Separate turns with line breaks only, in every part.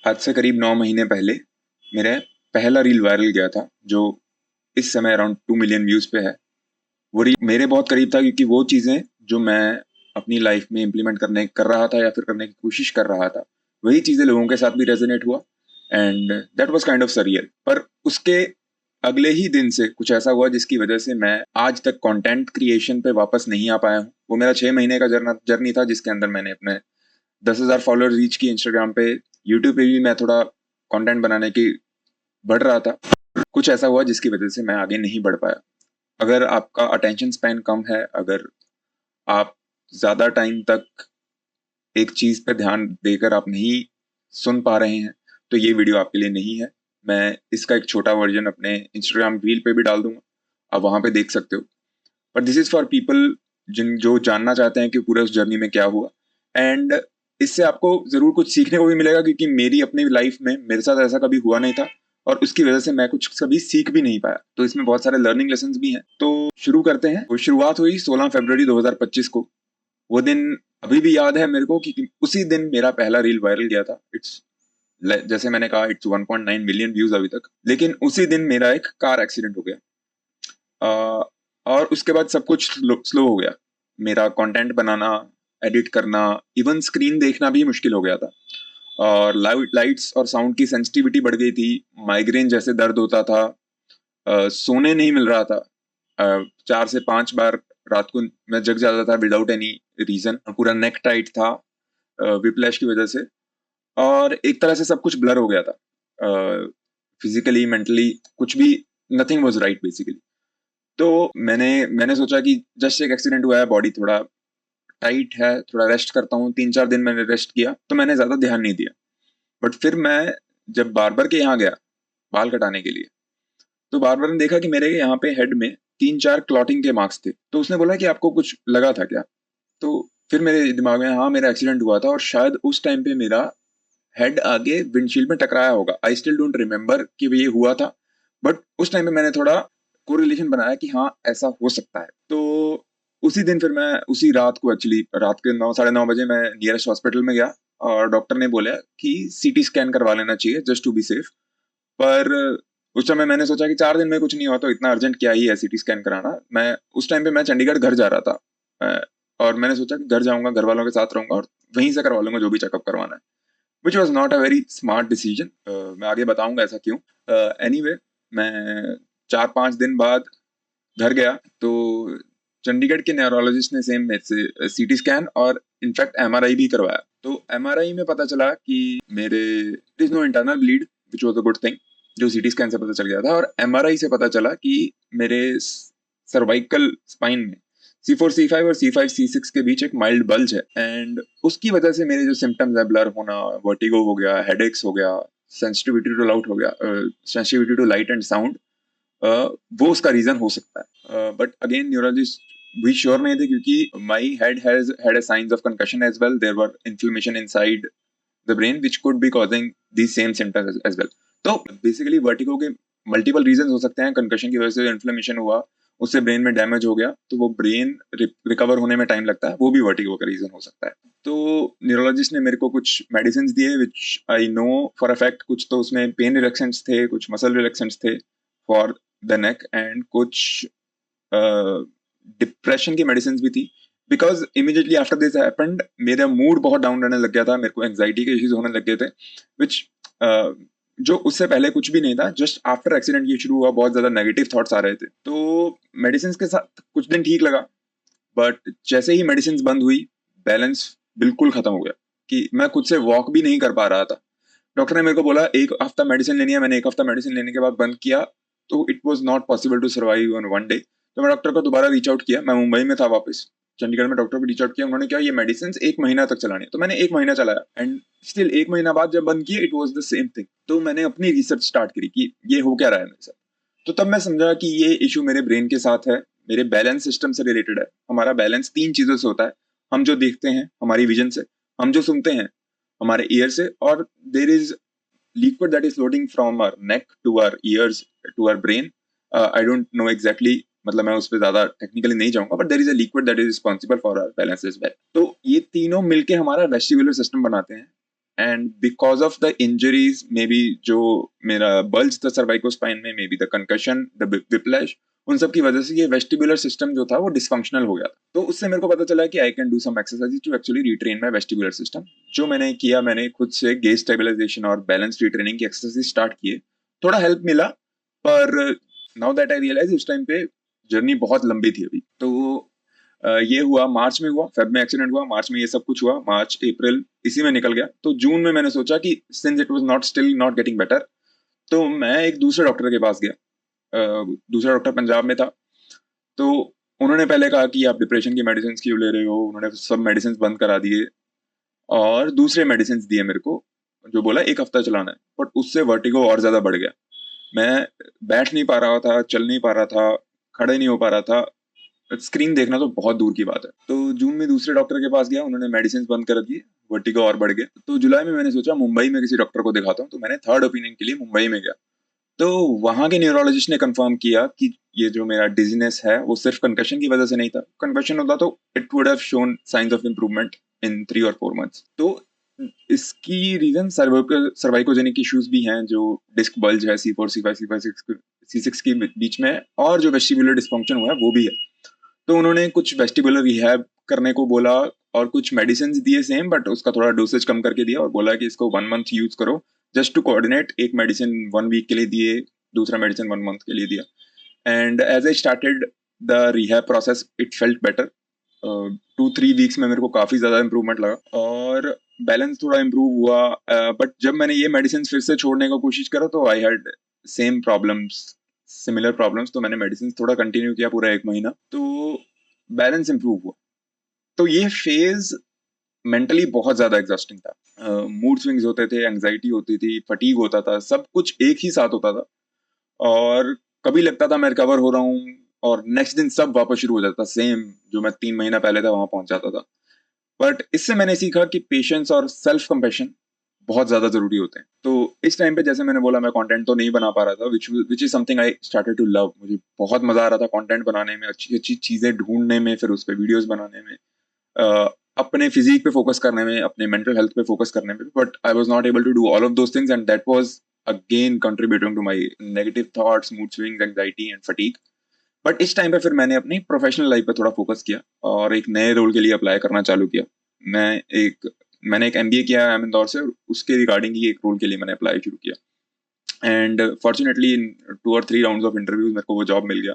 आज से करीब 9 महीने पहले मेरा पहला रील वायरल गया था, जो इस समय अराउंड 2 मिलियन व्यूज़ पे है। वो रील मेरे बहुत करीब था क्योंकि वो चीज़ें जो मैं अपनी लाइफ में इम्प्लीमेंट कर रहा था या फिर करने की कोशिश कर रहा था, वही चीज़ें लोगों के साथ भी रेज़ोनेट हुआ and that was kind of surreal. पर उसके अगले ही दिन से कुछ ऐसा हुआ जिसकी वजह से मैं आज तक कंटेंट क्रिएशन पे वापस नहीं आ पाया हूँ। वो मेरा 6 महीने का जर्नी था जिसके अंदर मैंने अपने 10,000 फॉलोअर्स रीच किए इंस्टाग्राम पे। यूट्यूब पे भी मैं थोड़ा कंटेंट बनाने की बढ़ रहा था। कुछ ऐसा हुआ जिसकी वजह से मैं आगे नहीं बढ़ पाया। अगर आपका अटेंशन स्पैन कम है, अगर आप ज़्यादा टाइम तक एक चीज़ पे ध्यान देकर आप नहीं सुन पा रहे हैं, तो ये वीडियो आपके लिए नहीं है। मैं इसका एक छोटा वर्ज़न अपने इंस्टाग्राम रील पे भी डाल दूँगा, आप वहाँ पे देख सकते हो। But this is for people जो जानना चाहते हैं कि पूरे उस जर्नी में क्या हुआ एंड इससे आपको ज़रूर कुछ सीखने को भी मिलेगा क्योंकि मेरी अपनी लाइफ में मेरे साथ ऐसा कभी हुआ नहीं था और उसकी वजह से मैं कुछ कभी सीख भी नहीं पाया। तो इसमें बहुत सारे लर्निंग लेसन्स भी हैं। तो शुरू करते हैं। तो शुरुआत हुई 16 फरवरी 2025 को। वो दिन अभी भी याद है मेरे को क्योंकि उसी दिन मेरा पहला रील वायरल गया था। जैसे मैंने कहा इट्स 1.9 मिलियन व्यूज़ अभी तक। लेकिन उसी दिन मेरा एक कार एक्सीडेंट हो गया। अ, और उसके बाद सब कुछ स्लो हो गया। मेरा कंटेंट बनाना, एडिट करना, इवन स्क्रीन देखना भी मुश्किल हो गया था और लाइट्स और साउंड की सेंसिटिविटी बढ़ गई थी। माइग्रेन जैसे दर्द होता था। सोने नहीं मिल रहा था। 4 से 5 बार रात को मैं जग जाता था विदाउट एनी रीजन। पूरा नेक टाइट था विप्लैश की वजह से और एक तरह से सब कुछ ब्लर हो गया था। फिजिकली, मेंटली कुछ भी नथिंग वाज राइट बेसिकली। तो मैंने मैंने सोचा कि जस्ट एक एक्सीडेंट हुआ है, बॉडी थोड़ा टाइट है, थोड़ा रेस्ट करता हूँ। 3-4 दिन मैंने रेस्ट किया, तो मैंने ज़्यादा ध्यान नहीं दिया। बट फिर मैं जब बार्बर के यहाँ गया, बाल कटाने के लिए, तो बार्बर ने देखा कि मेरे यहाँ पे हेड में 3-4 क्लॉटिंग के मार्क्स थे। तो उसने बोला कि आपको कुछ लगा था क्या? तो फिर मेरे दिमाग में हाँ, मेरा एक्सीडेंट हुआ था और शायद उस टाइम पे मेरा हेड आगे विंडशील्ड में टकराया होगा। आई स्टिल डोंट रिमेंबर कि ये हुआ था, बट उस टाइम पे मैंने थोड़ा कोरिलेशन बनाया कि हाँ, ऐसा हो सकता है। तो उसी दिन फिर मैं उसी रात को एक्चुअली रात के 9 साढ़े 9 बजे मैं नियरेस्ट हॉस्पिटल में गया और डॉक्टर ने बोला कि सीटी स्कैन करवा लेना चाहिए जस्ट टू बी सेफ। पर उस समय मैंने सोचा कि 4 दिन में कुछ नहीं हुआ तो इतना अर्जेंट क्या ही है सीटी स्कैन कराना। मैं उस टाइम पे मैं चंडीगढ़ घर जा रहा था और मैंने सोचा कि घर जाऊँगा, घर वालों के साथ रहूँगा और वहीं से करवा लूँगा जो भी चेकअप करवाना है। Which was not a very smart decision. मैं आगे बताऊँगा ऐसा क्यों। एनीवे मैं 4-5 दिन बाद घर गया तो चंडीगढ़ के न्यूरोलॉजिस्ट ने सेम मेरे से सीटी स्कैन और इनफैक्ट एमआरआई भी करवाया। तो एमआरआई में पता चला कि मेरे there is no internal bleed which was a good thing, जो सीटी स्कैन से पता चल गया था। और एमआरआई से पता चला कि मेरे सर्वाइकल स्पाइन में C4 C5 और C5 C6 के बीच एक माइल्ड बल्ज है एंड उसकी वजह से मेरे जो सिम्टम्स है ब्लर होना, वर्टिगो हो गया, हेडेक्स हो गया, sensitivity to light and sound, वो उसका रीजन हो सकता है। बट अगेन न्यूरोलॉजिस्ट भी श्योर नहीं थे क्योंकि my head has had a science of concussion as well. There were inflammation inside the brain which could be causing these same symptoms as well. तो बेसिकली वर्टिगो के multiple reason हो सकते हैं। Concussion की वजह से इन्फ्लेमेशन हुआ, उससे ब्रेन में डैमेज हो गया, तो वो ब्रेन रिकवर होने में टाइम लगता है, वो भी वर्टिगो का रीजन हो सकता है। तो न्यूरोलॉजिस्ट ने मेरे को कुछ मेडिसिन दिए which I know for a fact. कुछ तो उसमें पेन रिलैक्सेंट्स थे, कुछ मसल रिलैक्सेंट्स थे फॉर द नेक एंड कुछ डिप्रेशन की मेडिसिन भी थी। Because immediately after this happened मेरा मूड बहुत डाउन रहने लग गया था, मेरे को एंग्जाइटी के इश्यूज होने लग गए थे विच जो उससे पहले कुछ भी नहीं था। जस्ट आफ्टर एक्सीडेंट ये शुरू हुआ, बहुत ज्यादा नेगेटिव थॉट्स आ रहे थे। तो मेडिसिन के साथ कुछ दिन ठीक लगा, बट जैसे ही मेडिसिन बंद हुई बैलेंस बिल्कुल खत्म हो गया कि मैं खुद से वॉक भी नहीं कर पा रहा था। डॉक्टर ने मेरे को बोला 1 हफ्ता मेडिसिन लेनी है। मैंने 1 हफ्ता मेडिसिन लेने के बाद बंद किया, तो it was not possible to survive on one day. तो मैं डॉक्टर को दोबारा रीच आउट किया। मैं मुंबई में था वापस, चंडीगढ़ में डॉक्टर को रीच आउट किया। उन्होंने कहा ये मेडिसिन 1 महीना तक चलानी है। तो मैंने 1 महीना चलाया एंड स्टिल 1 महीना बाद जब बंद किए it was the same thing. तो मैंने अपनी रिसर्च स्टार्ट करी कि ये हो क्या रहा है मेरे साथ। तो तब मैं समझा कि ये इशू मेरे ब्रेन के साथ है, मेरे बैलेंस सिस्टम से रिलेटेड है। हमारा बैलेंस 3 चीजों से होता है। हम जो देखते हैं हमारी विजन से, हम जो सुनते हैं हमारे ईयर से, और there is liquid that is floating from our neck to our ears to our brain. I don't know exactly, मतलब मैं उस पर ज्यादा टेक्निकली नहीं जाऊंगा, but there is a liquid that is responsible for our balance as well. तो ये तीनों मिलके हमारा वेस्टिबुलर सिस्टम बनाते हैं and because of the injuries maybe जो मेरा बल्ज था सर्वाइको स्पाइन में, maybe the concussion, the whiplash, उन सब की वजह से ये वेस्टिबुलर सिस्टम जो था वो डिसफंक्शनल हो गया था। तो उससे मेरे को पता चला कि I can do some exercise to actually retrain my vestibular system. जो मैंने किया, मैंने खुद से गेज स्टेबलाइजेशन और बैलेंस रिट्रेनिंग की एक्सरसाइज स्टार्ट किए। थोड़ा हेल्प मिला, पर नाउ दैट आई रियलाइज उस टाइम पे जर्नी बहुत लंबी थी अभी। तो ये हुआ मार्च में, हुआ फेब में एक्सीडेंट हुआ, मार्च में ये सब कुछ हुआ, मार्च अप्रैल इसी में निकल गया। तो जून में मैंने सोचा कि since it was not still not getting better, तो मैं एक दूसरे डॉक्टर के पास गया। दूसरा डॉक्टर पंजाब में था। तो उन्होंने पहले कहा कि आप डिप्रेशन की मेडिसिन क्यों ले रहे हो, उन्होंने सब मेडिसिन बंद करा दिए और दूसरे मेडिसिन दिए मेरे को, जो बोला 1 हफ्ता चलाना है। बट उससे वर्टिगो और ज्यादा बढ़ गया। मैं बैठ नहीं पा रहा था, चल नहीं पा रहा था, खड़े नहीं हो पा रहा था, स्क्रीन देखना तो बहुत दूर की बात है। तो जून में दूसरे डॉक्टर के पास गया, उन्होंने मेडिसिन बंद कर दिए, वर्टिगो और बढ़ गया। तो जुलाई में मैंने सोचा मुंबई में किसी डॉक्टर को दिखाता हूँ, तो मैंने थर्ड ओपिनियन के लिए मुंबई में गया। तो वहां के न्यूरोलॉजिस्ट ने कंफर्म किया कि ये जो मेरा डिजीनेस है वो सिर्फ कंकशन की वजह से नहीं था। कंकशन होता तो it would have shown science of improvement in 3 और 4 months। तो इसकी रीजन सर्वाइकोजेनिक इश्यूज भी हैं, जो डिस्क बल्ज है C4 C5 C6 के बीच में, और जो वेस्टिबुलर डिस्फंक्शन हुआ है वो भी है। तो उन्होंने कुछ वेस्टिबुलर रिहैब करने को बोला और कुछ मेडिसिन दिए सेम, बट उसका थोड़ा डोसेज कम करके दिया और बोला कि इसको 1 month यूज करो जस्ट टू कोऑर्डिनेट। एक मेडिसिन 1 week के लिए दिए, दूसरा मेडिसिन 1 month के लिए दिया। And as I started the rehab process it felt better. 2-3 weeks में मेरे को काफी ज्यादा इंप्रूवमेंट लगा और बैलेंस थोड़ा इंप्रूव हुआ। बट जब मैंने ये मेडिसिन फिर से छोड़ने का कोशिश करा तो I had same problems, similar problems. तो मैंने मेडिसिन थोड़ा कंटिन्यू किया पूरा 1 महीना, तो बैलेंस इंप्रूव हुआ। तो ये फेज मेंटली बहुत ज्यादा एग्जॉस्टिंग था। मूड स्विंग्स होते थे, एंग्जाइटी होती थी, फटीग होता था, सब कुछ एक ही साथ होता था। और कभी लगता था मैं रिकवर हो रहा हूँ और नेक्स्ट दिन सब वापस शुरू हो जाता था, सेम जो मैं 3 महीना पहले था वहां पहुंच जाता था। बट इससे मैंने सीखा कि पेशेंस और सेल्फ कंपेशन बहुत ज्यादा जरूरी होते हैं। तो इस टाइम पे जैसे मैंने बोला मैं कंटेंट तो नहीं बना पा रहा था, which is something I started to love. मुझे बहुत मजा आ रहा था कंटेंट बनाने में, अच्छी अच्छी चीजें ढूंढने में, फिर उस पर वीडियोज बनाने में, अपने फिजिक पे फोकस करने में, अपने मेंटल हेल्थ पे फोकस करने में। But I was not able to do all of those things and that was again contributing to my negative thoughts, mood swings, anxiety and fatigue. But इस time पे फिर मैंने अपनी प्रोफेशनल लाइफ पे थोड़ा फोकस किया और एक नए रोल के लिए अप्लाई करना चालू किया। मैं एक मैंने एक MBA किया है इंदौर से, उसके रिगार्डिंग ही एक रोल के लिए मैंने अप्लाई शुरू किया। एंड फॉर्चुनेटली इन 2 और 3 राउंड्स ऑफ इंटरव्यूज मेरे को वो जॉब मिल गया।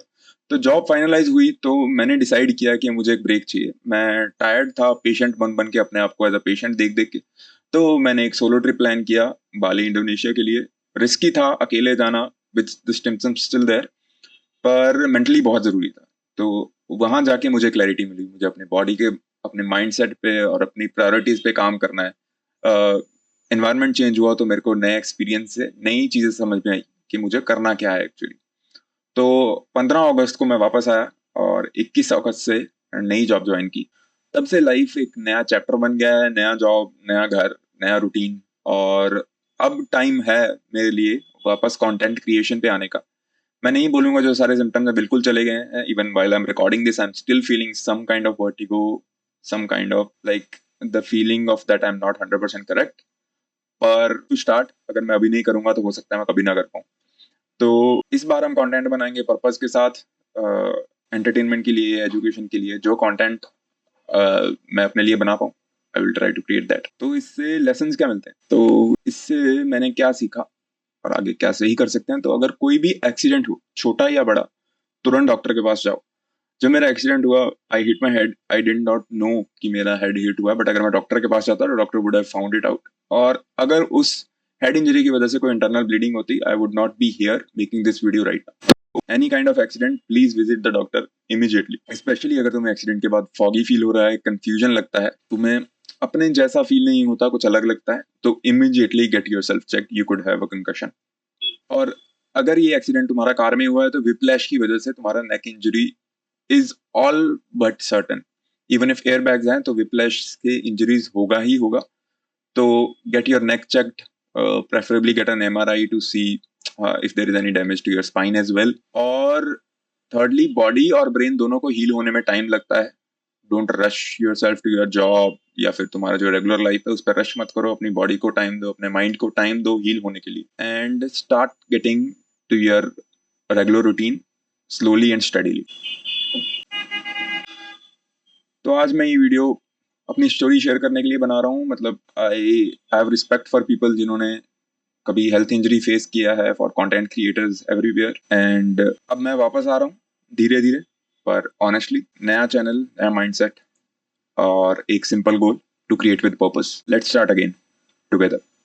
तो जॉब फाइनलाइज हुई तो मैंने डिसाइड किया कि मुझे एक ब्रेक चाहिए। मैं टायर्ड था पेशेंट बन बन के, अपने आप को एज अ पेशेंट देख देख के। तो मैंने एक सोलो ट्रिप प्लान किया बाली इंडोनेशिया के लिए। रिस्की था अकेले जाना, with the symptoms still there, पर मेंटली बहुत जरूरी था। तो वहां जाके मुझे क्लैरिटी मिली, मुझे अपने बॉडी के, अपने माइंडसेट पे और अपनी प्रायोरिटीज पे काम करना है। एनवायरनमेंट चेंज हुआ तो मेरे को नए एक्सपीरियंस से नई चीजें समझ में आई कि मुझे करना क्या है एक्चुअली। तो 15 अगस्त को मैं वापस आया और 21 अगस्त से नई जॉब ज्वाइन की। तब से लाइफ एक नया चैप्टर बन गया है, नया जॉब, नया घर, नया रूटीन। और अब टाइम है मेरे लिए वापस कंटेंट क्रिएशन पे आने का। मैं नहीं बोलूंगा जो सारे सिम्टम्स बिल्कुल चले गए हैं। Even while I am recording this I am still feeling some kind of vertigo, some kind of like the feeling of that I am not 100% correct. पर टू स्टार्ट, अगर मैं अभी नहीं करूंगा तो हो सकता है मैं कभी ना कर पाऊँ। तो इस बार हम कंटेंट बनाएंगे पर्पस के साथ, एंटरटेनमेंट के लिए, एजुकेशन के लिए। जो कंटेंट मैं अपने लिए बना पाऊँ, I will try to create that. तो इससे लेसन्स क्या मिलते हैं, तो इससे मैंने क्या सीखा और आगे क्या सही कर सकते हैं। तो अगर कोई भी एक्सीडेंट हो, छोटा या बड़ा, तुरंत डॉक्टर के पास जाओ। जब मेरा एक्सीडेंट हुआ, I hit my head, I did not know कि मेरा हेड हिट हुआ, बट अगर मैं डॉक्टर के पास जाता तो doctor would have found it out. और अगर उस हेड इंजरी की वजह से कोई इंटरनल ब्लीडिंग होती, I would not be here making this video right now. Any kind of accident, please visit the doctor immediately. Specially अगर तुम्हें एक्सीडेंट के बाद फॉगी फील हो रहा है, कंफ्यूजन लगता है, तुम्हें अपने जैसा फील नहीं होता, कुछ अलग लगता है, तो immediately get yourself check, you could have a concussion. और अगर ये एक्सीडेंट तुम्हारा कार में हुआ है तो विप्लैश की वजह से तुम्हारा neck injury is all but certain. Even if air bags हैं तो विप्लैश के इंजरीज होगा ही होगा। तो get your neck checked, preferably get an MRI to see if there is any damage to your spine as well. और thirdly, body और brain दोनों को हील होने में टाइम लगता है। Don't rush yourself to your job या फिर तुम्हारा जो रेगुलर लाइफ है उस पर रश मत करो, अपनी बॉडी को टाइम दो, अपने माइंड को टाइम दो हील होने के लिए, and start getting to your regular routine slowly and steadily. तो आज मैं ये वीडियो अपनी स्टोरी शेयर करने के लिए बना रहा हूँ। मतलब I have respect for people जिन्होंने कभी हेल्थ इंजरी फेस किया है, for content creators everywhere, and अब मैं वापस आ रहा हूँ धीरे धीरे, पर ऑनेस्टली नया चैनल, नया माइंडसेट और एक simple goal to create with purpose. Let's start again together.